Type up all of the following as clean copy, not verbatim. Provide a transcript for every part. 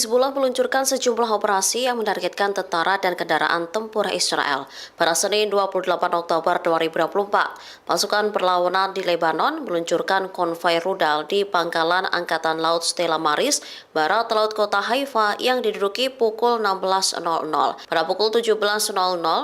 Hizbullah meluncurkan sejumlah operasi yang menargetkan tentara dan kendaraan tempur Israel. Pada Senin 28 Oktober 2024, pasukan perlawanan di Lebanon meluncurkan konvoi rudal di pangkalan Angkatan Laut Stella Maris, barat laut kota Haifa yang diduduki pukul 16.00. Pada pukul 17.00,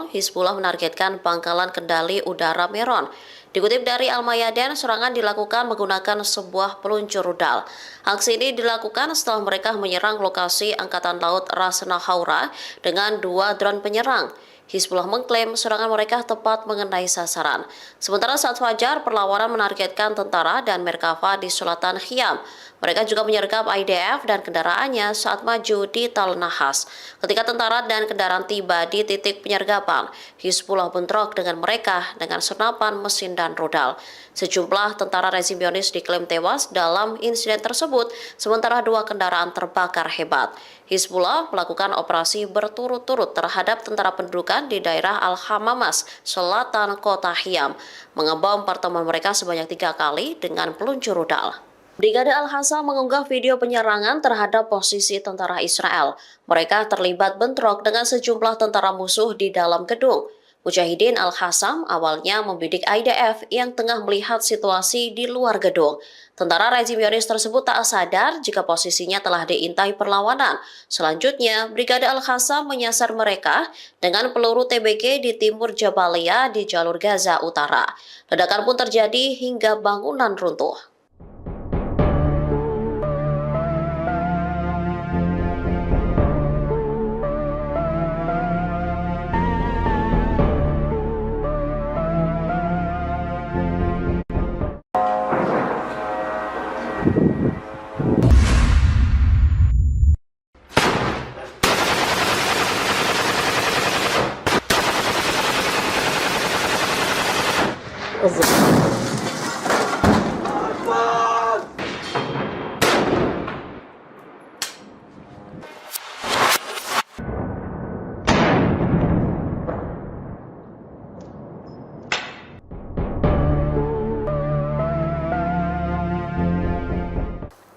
Hizbullah menargetkan pangkalan kendali udara Meron. Dikutip dari Al-Mayadin, serangan dilakukan menggunakan sebuah peluncur rudal. Aksi ini dilakukan setelah mereka menyerang lokasi Angkatan Laut Ras Nahaura dengan 2 drone penyerang. Hizbullah mengklaim serangan mereka tepat mengenai sasaran. Sementara saat fajar, perlawanan menargetkan tentara dan Merkava di selatan Khiam. Mereka juga menyergap IDF dan kendaraannya saat maju di Tal Nahas. Ketika tentara dan kendaraan tiba di titik penyergapan, Hizbullah bentrok dengan mereka dengan senapan mesin dan rudal. Sejumlah tentara rezim Zionis diklaim tewas dalam insiden tersebut, sementara 2 kendaraan terbakar hebat. Hizbullah melakukan operasi berturut-turut terhadap tentara pendudukan di daerah Al-Hamamas, selatan kota Khiam, mengebom pertemuan mereka sebanyak 3 kali dengan peluncur rudal. Brigade Al-Hasa mengunggah video penyerangan terhadap posisi tentara Israel. Mereka terlibat bentrok dengan sejumlah tentara musuh di dalam gedung. Mujahidin Al-Hassam awalnya membidik IDF yang tengah melihat situasi di luar gedung. Tentara rezim Zionis tersebut tak sadar jika posisinya telah diintai perlawanan. Selanjutnya, Brigade Al-Hassam menyasar mereka dengan peluru TBK di timur Jabalia di jalur Gaza Utara. Ledakan pun terjadi hingga bangunan runtuh.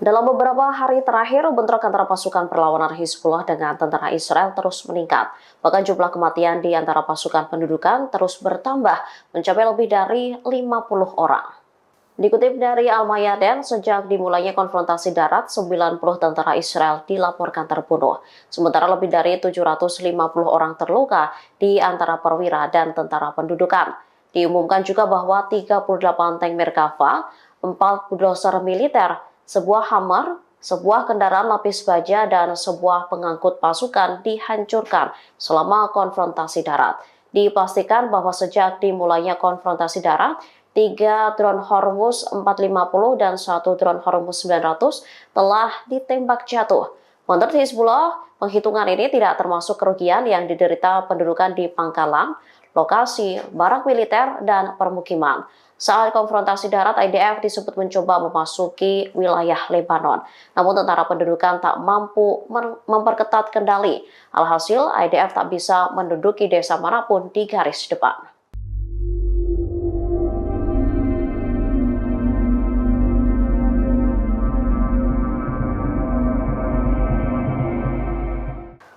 Dalam beberapa hari terakhir, bentrok antara pasukan perlawanan Hizbullah dengan tentara Israel terus meningkat. Bahkan jumlah kematian di antara pasukan pendudukan terus bertambah, mencapai lebih dari 50 orang. Dikutip dari Al-Mayadin, sejak dimulainya konfrontasi darat, 90 tentara Israel dilaporkan terbunuh. Sementara lebih dari 750 orang terluka di antara perwira dan tentara pendudukan. Diumumkan juga bahwa 38 tank Merkava, 4 bulldozer militer, sebuah Hummer, sebuah kendaraan lapis baja, dan sebuah pengangkut pasukan dihancurkan selama konfrontasi darat. Dipastikan bahwa sejak dimulainya konfrontasi darat, 3 drone Hormuz 450 dan 1 drone Hormuz 900 telah ditembak jatuh. Menurut Hizbullah, penghitungan ini tidak termasuk kerugian yang diderita pendudukan di pangkalan, lokasi, barang militer, dan permukiman. Saat konfrontasi darat, IDF disebut mencoba memasuki wilayah Lebanon. Namun tentara pendudukan tak mampu memperketat kendali. Alhasil, IDF tak bisa menduduki desa manapun di garis depan.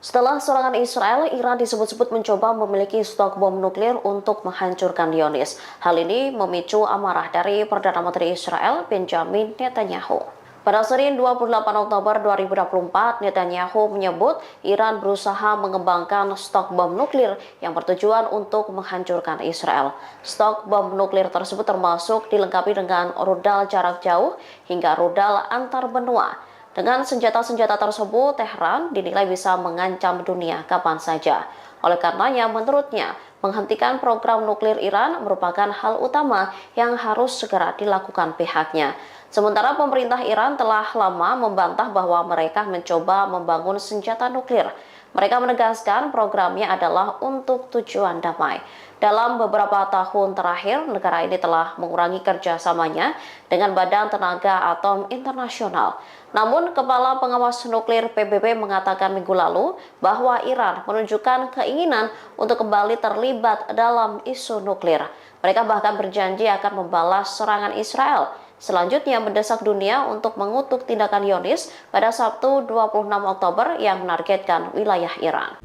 Setelah serangan Israel, Iran disebut-sebut mencoba memiliki stok bom nuklir untuk menghancurkan Zionis. Hal ini memicu amarah dari Perdana Menteri Israel, Benjamin Netanyahu. Pada Senin 28 Oktober 2024, Netanyahu menyebut Iran berusaha mengembangkan stok bom nuklir yang bertujuan untuk menghancurkan Israel. Stok bom nuklir tersebut termasuk dilengkapi dengan rudal jarak jauh hingga rudal antar benua. Dengan senjata-senjata tersebut, Tehran dinilai bisa mengancam dunia kapan saja. Oleh karenanya, menurutnya, menghentikan program nuklir Iran merupakan hal utama yang harus segera dilakukan pihaknya. Sementara pemerintah Iran telah lama membantah bahwa mereka mencoba membangun senjata nuklir. Mereka menegaskan programnya adalah untuk tujuan damai. Dalam beberapa tahun terakhir, negara ini telah mengurangi kerjasamanya dengan Badan Tenaga Atom Internasional. Namun, Kepala Pengawas Nuklir PBB mengatakan minggu lalu bahwa Iran menunjukkan keinginan untuk kembali terlibat dalam isu nuklir. Mereka bahkan berjanji akan membalas serangan Israel. selanjutnya mendesak dunia untuk mengutuk tindakan Zionis pada Sabtu 26 Oktober yang menargetkan wilayah Iran.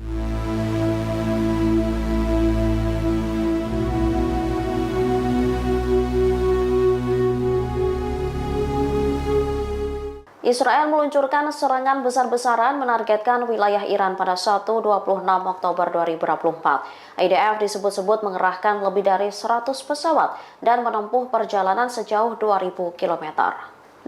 Israel meluncurkan serangan besar-besaran menargetkan wilayah Iran pada Sabtu 26 Oktober 2024. IDF disebut-sebut mengerahkan lebih dari 100 pesawat dan menempuh perjalanan sejauh 2.000 km.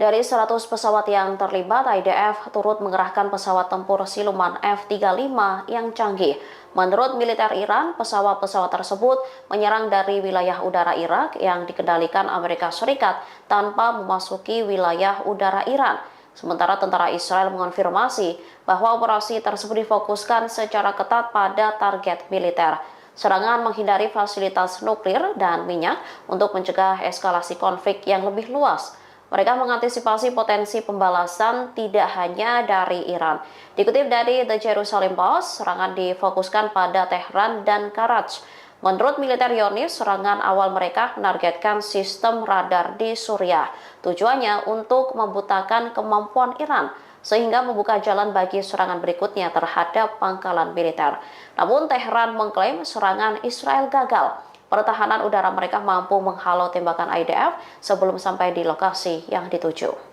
Dari 100 pesawat yang terlibat, IDF turut mengerahkan pesawat tempur siluman F-35 yang canggih. Menurut militer Iran, pesawat-pesawat tersebut menyerang dari wilayah udara Irak yang dikendalikan Amerika Serikat tanpa memasuki wilayah udara Iran. Sementara tentara Israel mengonfirmasi bahwa operasi tersebut difokuskan secara ketat pada target militer. Serangan menghindari fasilitas nuklir dan minyak untuk mencegah eskalasi konflik yang lebih luas. Mereka mengantisipasi potensi pembalasan tidak hanya dari Iran. Dikutip dari The Jerusalem Post, serangan difokuskan pada Tehran dan Karaj. Menurut militer Zionis, serangan awal mereka menargetkan sistem radar di Suriah. Tujuannya untuk membutakan kemampuan Iran, sehingga membuka jalan bagi serangan berikutnya terhadap pangkalan militer. Namun Tehran mengklaim serangan Israel gagal. Pertahanan udara mereka mampu menghalau tembakan IDF sebelum sampai di lokasi yang dituju.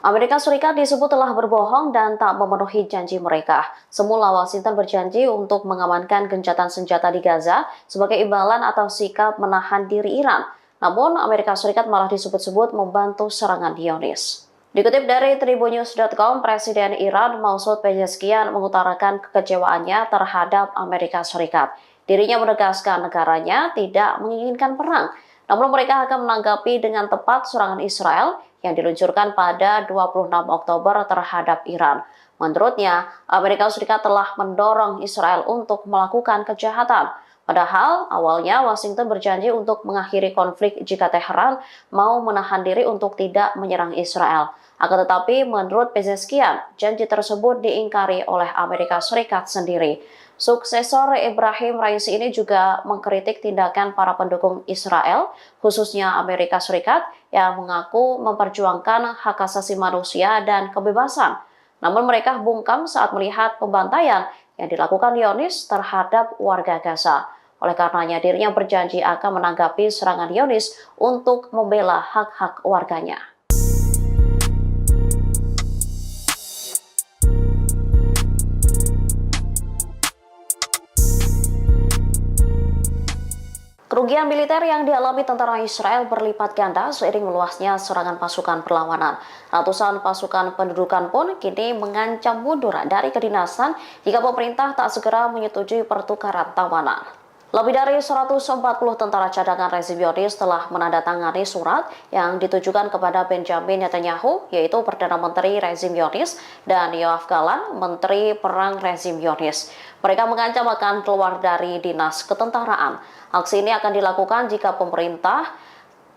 Amerika Serikat disebut telah berbohong dan tak memenuhi janji mereka. Semula Washington berjanji untuk mengamankan gencatan senjata di Gaza sebagai imbalan atau sikap menahan diri Iran. Namun Amerika Serikat malah disebut-sebut membantu serangan Zionis. Dikutip dari Tribunnews.com, Presiden Iran Masoud Pezeshkian mengutarakan kekecewaannya terhadap Amerika Serikat. Dirinya menegaskan negaranya tidak menginginkan perang, namun mereka akan menanggapi dengan tepat serangan Israel yang diluncurkan pada 26 Oktober terhadap Iran. Menurutnya, Amerika Serikat telah mendorong Israel untuk melakukan kejahatan. Padahal awalnya Washington berjanji untuk mengakhiri konflik jika Teheran mau menahan diri untuk tidak menyerang Israel. Akan tetapi menurut Pezeshkian, janji tersebut diingkari oleh Amerika Serikat sendiri. Suksesor Ibrahim Raisi ini juga mengkritik tindakan para pendukung Israel, khususnya Amerika Serikat, yang mengaku memperjuangkan hak asasi manusia dan kebebasan. Namun mereka bungkam saat melihat pembantaian yang dilakukan Zionis terhadap warga Gaza. Oleh karenanya dirinya berjanji akan menanggapi serangan Zionis untuk membela hak-hak warganya. Kerugian militer yang dialami tentara Israel berlipat ganda seiring meluasnya serangan pasukan perlawanan. Ratusan pasukan pendudukan pun kini mengancam mundur dari kedinasan jika pemerintah tak segera menyetujui pertukaran tawanan. Lebih dari 140 tentara cadangan rezim Zionis telah menandatangani surat yang ditujukan kepada Benjamin Netanyahu, yaitu Perdana Menteri rezim Zionis, dan Yoav Gallant, Menteri Perang rezim Zionis. Mereka mengancam akan keluar dari dinas ketentaraan. Aksi ini akan dilakukan jika pemerintah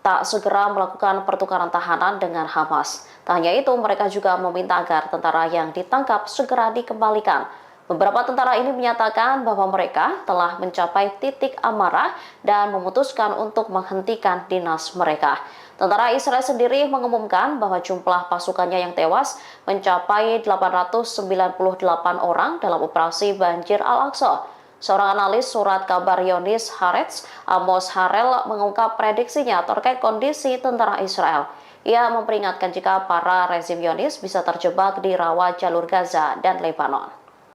tak segera melakukan pertukaran tahanan dengan Hamas. Tak hanya itu, mereka juga meminta agar tentara yang ditangkap segera dikembalikan. Beberapa tentara ini menyatakan bahwa mereka telah mencapai titik amarah dan memutuskan untuk menghentikan dinas mereka. Tentara Israel sendiri mengumumkan bahwa jumlah pasukannya yang tewas mencapai 898 orang dalam operasi Banjir Al-Aqsa. Seorang analis surat kabar Zionis Haaretz, Amos Harel, mengungkap prediksinya terkait kondisi tentara Israel. Ia memperingatkan jika para rezim Zionis bisa terjebak di rawa jalur Gaza dan Lebanon.